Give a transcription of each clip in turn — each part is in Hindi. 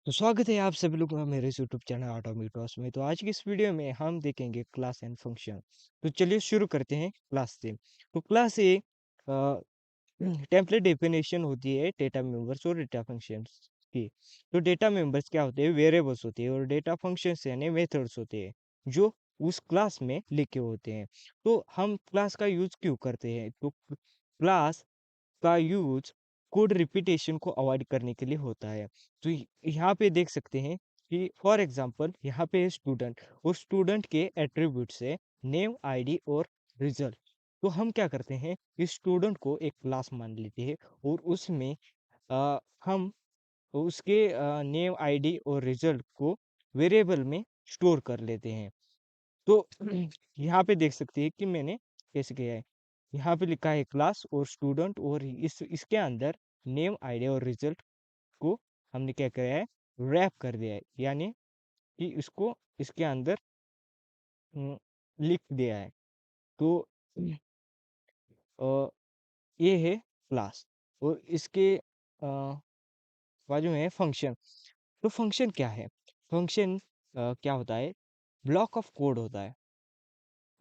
तो स्वागत है आप सभी लोगों का मेरे इस यूट्यूब चैनल एटॉमिक टॉस में। तो आज की इस वीडियो में हम देखेंगे क्लास एंड फंक्शन। तो चलिए शुरू करते हैं क्लास से। तो क्लास एक टेम्पलेट डेफिनेशन होती है डेटा मेंबर्स और डेटा फंक्शंस की। तो डेटा मेंबर्स क्या होते हैं? वेरिएबल्स होते हैं, और डेटा फंक्शंस यानी मेथड्स होते हैं जो उस क्लास में लिखे होते हैं। तो हम क्लास का यूज क्यों करते हैं? तो क्लास का यूज कोड रिपीटेशन को अवॉइड करने के लिए होता है। तो यहाँ पे देख सकते हैं कि फॉर एग्जांपल यहाँ पे है स्टूडेंट, और स्टूडेंट के एट्रीब्यूट्स है नेम, आईडी और रिजल्ट। तो हम क्या करते हैं, इस स्टूडेंट को एक क्लास मान लेते हैं, और उसमें हम उसके नेम, आईडी और रिजल्ट को वेरिएबल में स्टोर कर लेते हैं। तो यहाँ पे देख सकते हैं कि मैंने कैसे किया है। यहाँ पे लिखा है क्लास और स्टूडेंट, और इसके अंदर नेम, आईडी और रिजल्ट को हमने क्या किया है, रैप कर दिया है, यानी कि इसको इसके अंदर हम्म, लिख दिया है। तो अ, ये है क्लास, और इसके बाजू में है फंक्शन। तो फंक्शन क्या है? फंक्शन क्या होता है? ब्लॉक ऑफ कोड होता है,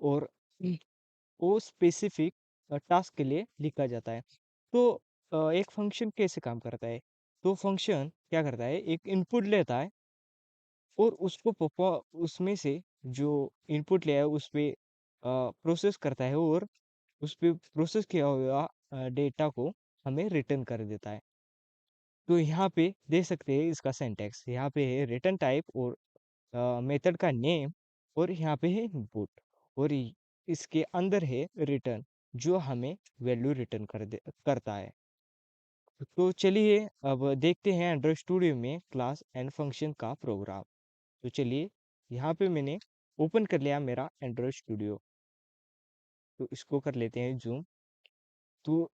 और वो स्पेसिफिक टास्क के लिए लिखा जाता है। तो एक फंक्शन कैसे काम करता है? तो फंक्शन क्या करता है, एक इनपुट लेता है, और उसको उसमें से जो इनपुट लिया है उस पे प्रोसेस करता है, और उस पे प्रोसेस किया हुआ डेटा को हमें रिटर्न कर देता है। तो यहाँ पे देख सकते हैं इसका सिंटैक्स। यहाँ पे है रिटर्न टाइप, और मेथड का नेम, और यहाँ पे है इनपुट, और इसके अंदर है रिटर्न, जो हमें वैल्यू रिटर्न करता है। तो चलिए अब देखते हैं एंड्रॉइड स्टूडियो में क्लास एंड फंक्शन का प्रोग्राम। तो चलिए, यहाँ पे मैंने ओपन कर लिया मेरा एंड्रॉइड स्टूडियो। तो इसको कर लेते हैं जूम। तो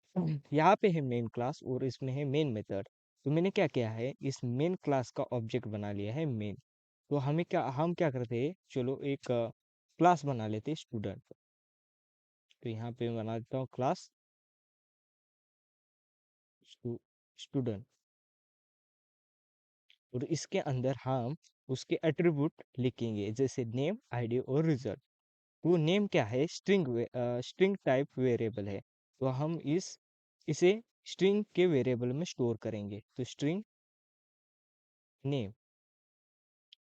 यहाँ पे है मेन क्लास, और इसमें है मेन मेथड। तो मैंने क्या किया है, इस मेन क्लास का ऑब्जेक्ट बना लिया है मेन। तो हम क्या करते हैं, चलो एक क्लास बना लेते हैं स्टूडेंट। तो यहाँ पे बना देता हूँ क्लास स्टूडेंट, और इसके अंदर हम उसके एट्रीब्यूट लिखेंगे, जैसे नेम, आईडी और रिजल्ट। वो नेम क्या है, स्ट्रिंग टाइप वेरिएबल है। तो हम इसे स्ट्रिंग के वेरिएबल में स्टोर करेंगे। तो स्ट्रिंग नेम,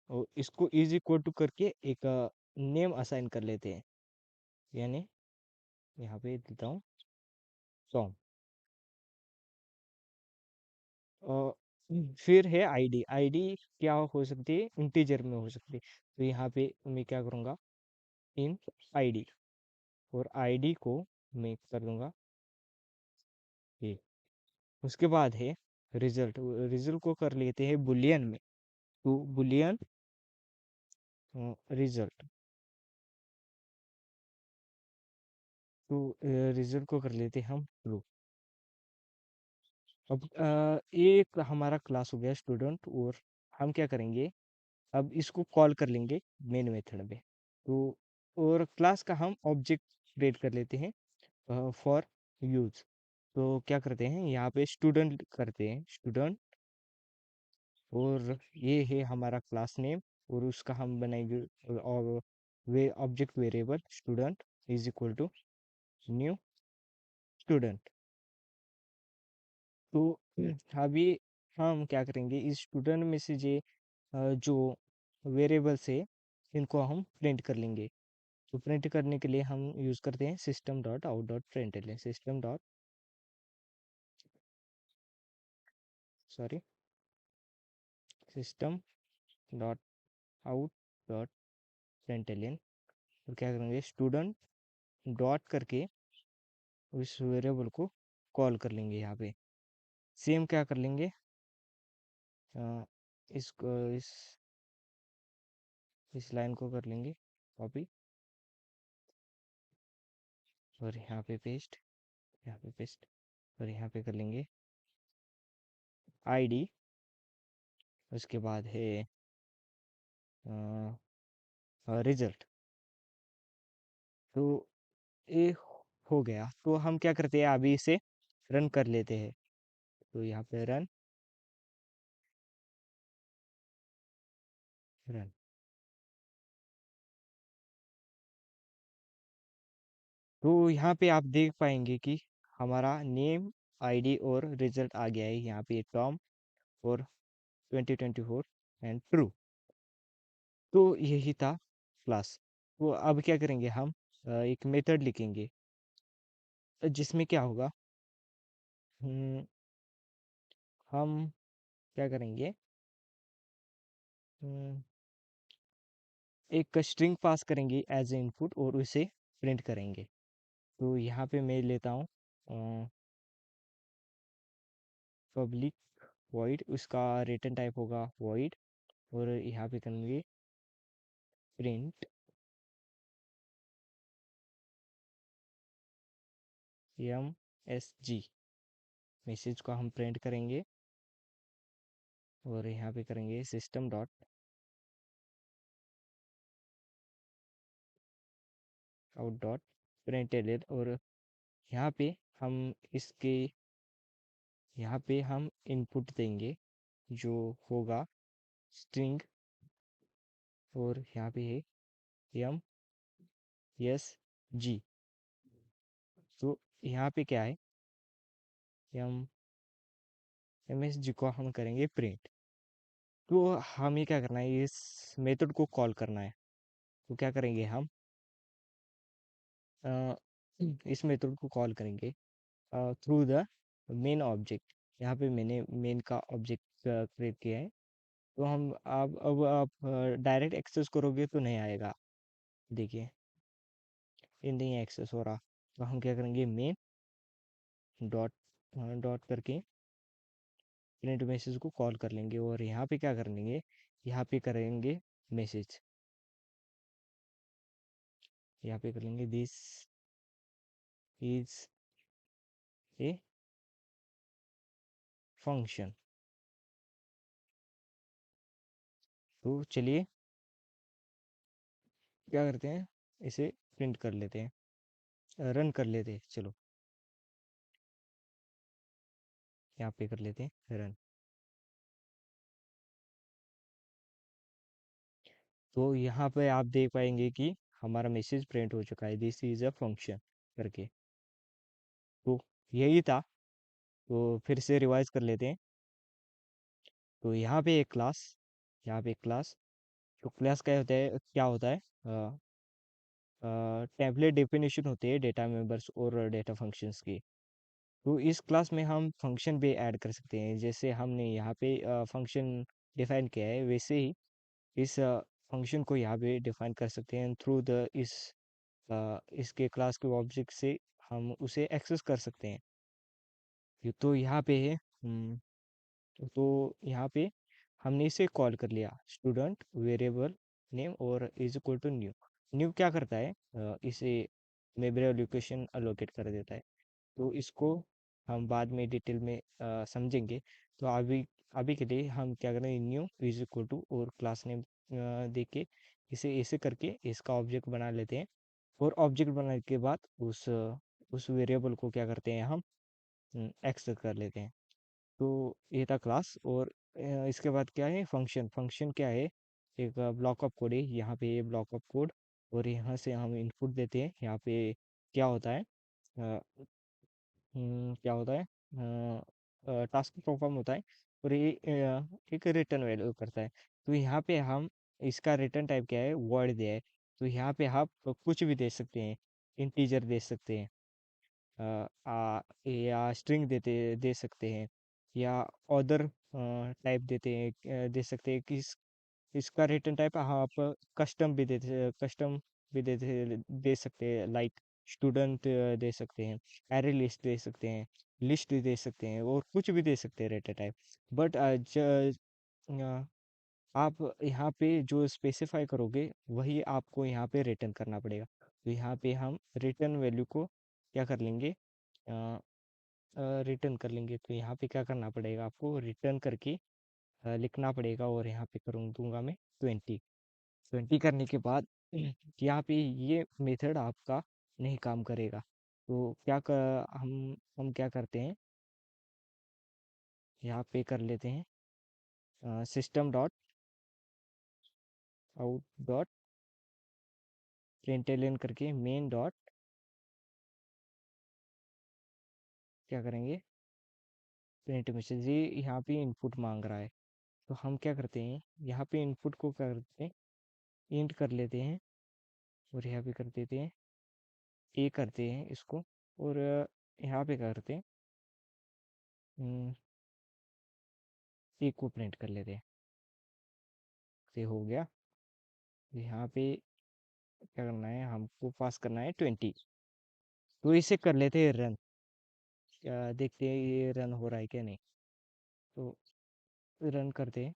और इसको इज इक्वल टू करके एक नेम असाइन कर लेते हैं, यानी यहाँ पे देता हूँ सॉन्ग। और फिर है आईडी। आईडी क्या हो सकती है, इंटीजर में हो सकती है। तो यहाँ पे मैं क्या करूँगा, इन आईडी, और आईडी को मैं कर दूंगा ये। उसके बाद है रिजल्ट। रिजल्ट को कर लेते हैं बुलियन में। तो बुलियन रिजल्ट। तो रिजल्ट को कर लेते हैं हम ट्रू। अब एक हमारा क्लास हो गया स्टूडेंट, और हम क्या करेंगे, अब इसको कॉल कर लेंगे मेन मेथड में। तो और क्लास का हम ऑब्जेक्ट क्रिएट कर लेते हैं फॉर यूज। तो क्या करते हैं, यहाँ पे स्टूडेंट करते हैं स्टूडेंट, और ये है हमारा क्लास नेम, और उसका हम बनाएंगे और वे object variable student is equal to new student. तो अभी हम क्या करेंगे, इस स्टूडेंट में से जो वेरिएबल्स है इनको हम प्रिंट कर लेंगे। तो प्रिंट करने के लिए हम यूज करते हैं system dot out dot println. System dot sorry system dot out dot println. तो क्या करेंगे, स्टूडेंट डॉट करके उस वेरिएबल को कॉल कर लेंगे। यहाँ पे सेम क्या कर लेंगे, अ, इसको इस लाइन को कर लेंगे कॉपी, और यहाँ पे पेस्ट, यहाँ पे पेस्ट, और यहाँ पे कर लेंगे आईडी। उसके बाद है रिजल्ट। तो ये हो गया। तो हम क्या करते हैं, अभी इसे रन कर लेते हैं। तो यहाँ पे रन। रन। तो यहाँ पे आप देख पाएंगे कि हमारा नेम, आईडी और रिजल्ट आ गया है यहाँ पे, टॉम और 2024 एंड ट्रू। तो यही था क्लास। तो अब क्या करेंगे हम, एक मेथड लिखेंगे जिसमें क्या होगा, हम्म, हम क्या करेंगे, हम्म, एक स्ट्रिंग पास करेंगे एज ए इनपुट और उसे प्रिंट करेंगे। तो यहाँ पे मैं लेता हूँ पब्लिक वॉइड, उसका रिटर्न टाइप होगा वॉइड, और यहाँ पे करेंगे print M S G, message को हम प्रिंट करेंगे। और यहाँ पे करेंगे system dot out dot printed, और यहाँ पे हम इसके, यहाँ पे हम इनपुट देंगे जो होगा स्ट्रिंग, और यहाँ पे है एम एस जी। तो यहाँ पे क्या है, एम एम एस जी को हम करेंगे प्रिंट। तो हमें क्या करना है, इस मेथड को कॉल करना है। तो क्या करेंगे हम, अ, इस मेथड को कॉल करेंगे थ्रू द मेन ऑब्जेक्ट। यहाँ पे मैंने मेन का ऑब्जेक्ट क्रिएट किया है। तो हम अब आप डायरेक्ट एक्सेस करोगे तो नहीं आएगा, देखिए ये नहीं एक्सेस हो रहा। तो हम क्या करेंगे, मेन डॉट डॉट करके प्रिंट मैसेज को कॉल कर लेंगे, और यहाँ पे क्या कर लेंगे, यहाँ पे करेंगे मैसेज, यहाँ पे कर लेंगे दिस इज ए फंक्शन। तो चलिए क्या करते हैं, इसे प्रिंट कर लेते हैं, रन कर लेते हैं, चलो यहाँ पे कर लेते हैं रन। तो यहाँ पे आप देख पाएंगे कि हमारा मैसेज प्रिंट हो चुका है, दिस इज अ फंक्शन करके। तो यही था। तो फिर से रिवाइज कर लेते हैं। तो यहाँ पे एक क्लास, यहाँ पे एक क्लास, तो क्लास क्या होता है, टेम्पलेट डेफिनेशन होते हैं डेटा मेंबर्स और डेटा फंक्शंस की। तो इस क्लास में हम फंक्शन भी ऐड कर सकते हैं, जैसे हमने यहाँ पे फंक्शन डिफाइन किया है, वैसे ही इस फंक्शन को यहाँ पे डिफाइन कर सकते हैं थ्रू द इसके क्लास के ऑब्जेक्ट से हम उसे एक्सेस कर सकते हैं। तो यहाँ पे है, तो यहाँ पे हमने इसे कॉल कर लिया, स्टूडेंट वेरिएबल नेम और is equal to new. New क्या करता है, इसे मेमोरी लोकेशन अलोकेट कर देता है। तो इसको हम बाद में डिटेल में समझेंगे। तो अभी अभी के लिए हम क्या करें, न्यू इज इक्वल टू और क्लास नेम दे के इसे ऐसे करके इसका ऑब्जेक्ट बना लेते हैं। और ऑब्जेक्ट बनाने के बाद उस वेरिएबल को क्या करते हैं, हम एक्सेस कर लेते हैं। तो ये था क्लास। और इसके बाद क्या है, फंक्शन। फंक्शन क्या है, एक ब्लॉक ऑफ कोड है, यहाँ पे ये ब्लॉक ऑफ कोड, और यहाँ से हम इनपुट देते हैं। यहाँ पे क्या होता है, क्या होता है, टास्क परफॉर्म होता है, और ये एक रिटर्न वैल्यू करता है। तो यहाँ पे हम, इसका रिटर्न टाइप क्या है, वर्ड दिया है। तो यहाँ पे आप कुछ भी दे सकते हैं, इंटीजर दे सकते हैं, या स्ट्रिंग दे सकते हैं, या अदर टाइप दे सकते हैं। इसका रिटर्न टाइप आप कस्टम भी दे सकते हैं, लाइक स्टूडेंट दे सकते हैं, एरे लिस्ट दे सकते हैं, लिस्ट दे सकते हैं, और कुछ भी दे सकते हैं रिटर्न टाइप। बट आप यहाँ पे जो स्पेसिफाई करोगे वही आपको यहाँ पे रिटर्न करना पड़ेगा। तो यहाँ पे हम रिटर्न वैल्यू को क्या कर लेंगे, रिटर्न कर लेंगे। तो यहाँ पे क्या करना पड़ेगा, आपको रिटर्न करके लिखना पड़ेगा, और यहाँ पे करूँ दूंगा मैं 20। 20 करने के बाद यहाँ पे ये मेथड आपका नहीं काम करेगा। तो हम क्या करते हैं, यहाँ पे कर लेते हैं system dot out dot println करके मेन डॉट क्या करेंगे, प्रिंट मैसेज। ये यहाँ पे इनपुट मांग रहा है, तो हम क्या करते हैं, यहाँ पे इनपुट को क्या करते हैं, इंट कर लेते हैं, और यहाँ पे कर देते हैं ए करते हैं इसको, और यहाँ पे क्या करते हैं, ए को प्रिंट कर लेते हैं। ये हो गया। यहाँ पे क्या करना है, हमको पास करना है 20। तो इसे कर लेते हैं रन, क्या देखते हैं ये रन हो रहा है क्या नहीं। तो रन करते हैं,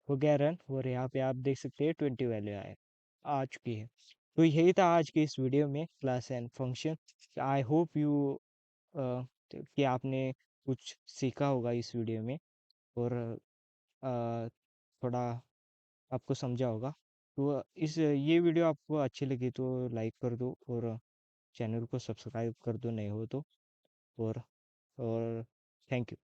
हो गया रन, और यहाँ पे आप देख सकते हैं 20 वैल्यू आए आ चुकी है। तो यही था आज की इस वीडियो में, class and function. I hope you कि आपने कुछ सीखा होगा इस वीडियो में, और अ, थोड़ा आपको समझा होगा। तो इस ये वीडियो आपको अच्छी लगी तो लाइक कर दो, और चैनल को सब्सक्राइब कर दो नए हो तो। और थैंक यू।